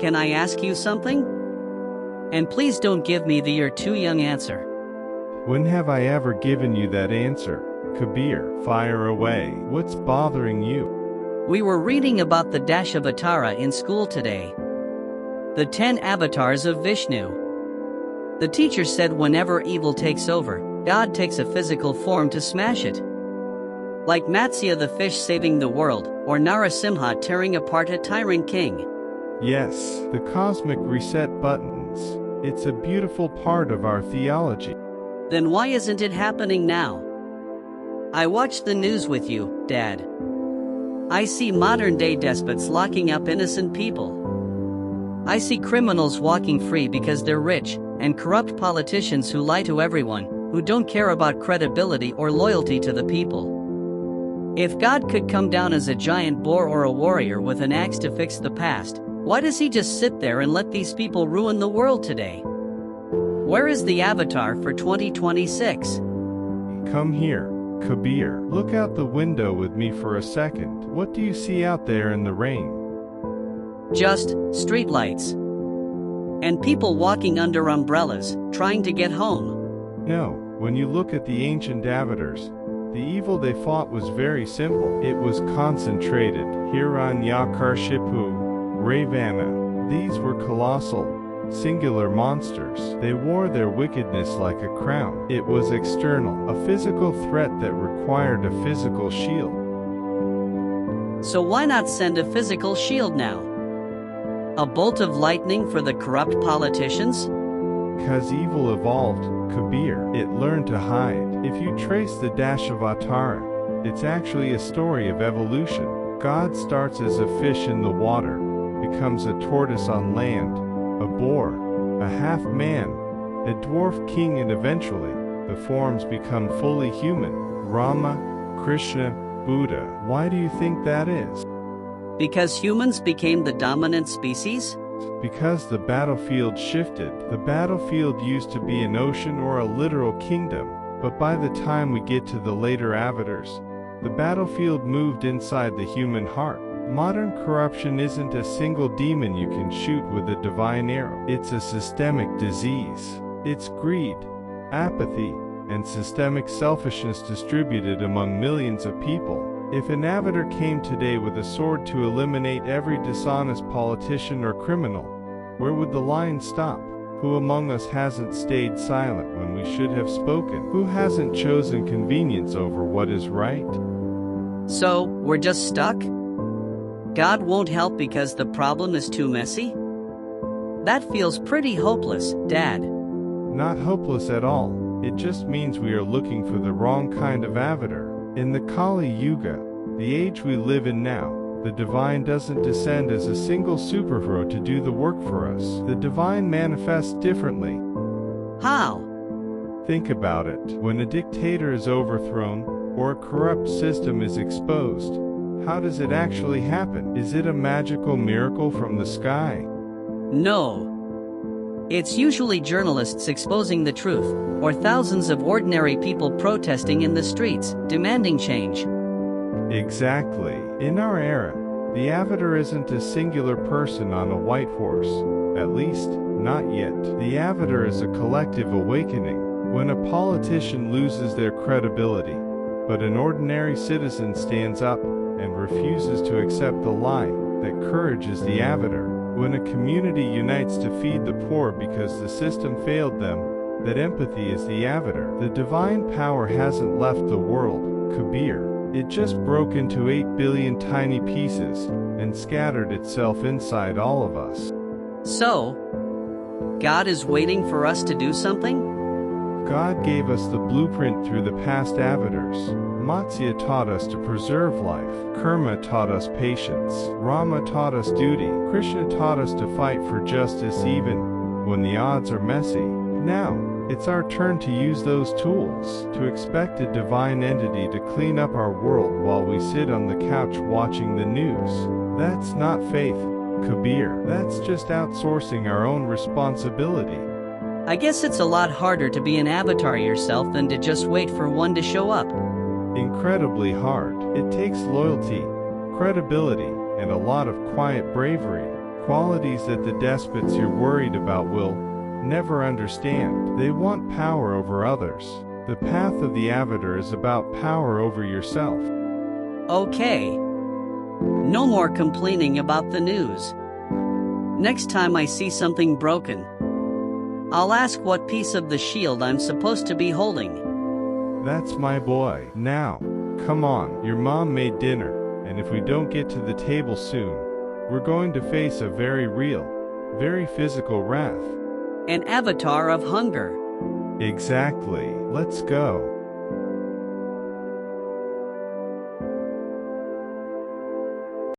can I ask you something? And please don't give me the "you're too young" answer. When have I ever given you that answer? Kabir, fire away. What's bothering you? We were reading about the Dasavatara in school today. The 10 avatars of Vishnu. The teacher said whenever evil takes over, God takes a physical form to smash it. Like Matsya the fish saving the world, or Narasimha tearing apart a tyrant king. Yes, the cosmic reset buttons. It's a beautiful part of our theology. Then why isn't it happening now? I watched the news with you, Dad. I see modern-day despots locking up innocent people. I see criminals walking free because they're rich, and corrupt politicians who lie to everyone, who don't care about credibility or loyalty to the people. If God could come down as a giant boar or a warrior with an axe to fix the past, why does he just sit there and let these people ruin the world today? Where is the avatar for 2026? Come here, Kabir. Look out the window with me for a second. What do you see out there in the rain? Just streetlights. And people walking under umbrellas, trying to get home. No, when you look at the ancient avatars, the evil they fought was very simple. It was concentrated. Hiranyakarshipu, Ravana. These were colossal, singular monsters. They wore their wickedness like a crown. It was external, a physical threat that required a physical shield. So why not send a physical shield now? A bolt of lightning for the corrupt politicians? Because evil evolved, Kabir. It learned to hide. If you trace the Dasavatara, it's actually a story of evolution. God starts as a fish in the water, becomes a tortoise on land, a boar, a half-man, a dwarf king, and eventually, the forms become fully human. Rama, Krishna, Buddha. Why do you think that is? Because humans became the dominant species? Because the battlefield shifted. The battlefield used to be an ocean or a literal kingdom, but by the time we get to the later avatars, the battlefield moved inside the human heart. Modern corruption isn't a single demon you can shoot with a divine arrow. It's a systemic disease. It's greed, apathy, and systemic selfishness distributed among millions of people. If an avatar came today with a sword to eliminate every dishonest politician or criminal, where would the line stop? Who among us hasn't stayed silent when we should have spoken? Who hasn't chosen convenience over what is right? So, we're just stuck? God won't help because the problem is too messy? That feels pretty hopeless, Dad. Not hopeless at all. It just means we are looking for the wrong kind of avatar. In the Kali Yuga, the age we live in now, the divine doesn't descend as a single superhero to do the work for us. The divine manifests differently. How? Think about it. When a dictator is overthrown, or a corrupt system is exposed, how does it actually happen? Is it a magical miracle from the sky? No. It's usually journalists exposing the truth, or thousands of ordinary people protesting in the streets, demanding change. Exactly. In our era, the avatar isn't a singular person on a white horse. At least, not yet. The avatar is a collective awakening. When a politician loses their credibility, but an ordinary citizen stands up and refuses to accept the lie that courage is the avatar. When a community unites to feed the poor because the system failed them, that empathy is the avatar. The divine power hasn't left the world, Kabir. It just broke into 8 billion tiny pieces and scattered itself inside all of us. So, God is waiting for us to do something? God gave us the blueprint through the past avatars. Matsya taught us to preserve life. Karma taught us patience. Rama taught us duty. Krishna taught us to fight for justice even when the odds are messy. Now, it's our turn to use those tools, to expect a divine entity to clean up our world while we sit on the couch watching the news. That's not faith, Kabir. That's just outsourcing our own responsibility. I guess it's a lot harder to be an avatar yourself than to just wait for one to show up. Incredibly hard. It takes loyalty, credibility, and a lot of quiet bravery. qualities that the despots you're worried about will never understand. They want power over others. The path of the Avatar is about power over yourself. Okay. No more complaining about the news. Next time I see something broken, I'll ask what piece of the shield I'm supposed to be holding. That's my boy. Now, come on, your mom made dinner, and if we don't get to the table soon, we're going to face a very real, very physical wrath. An avatar of hunger. Exactly. Let's go.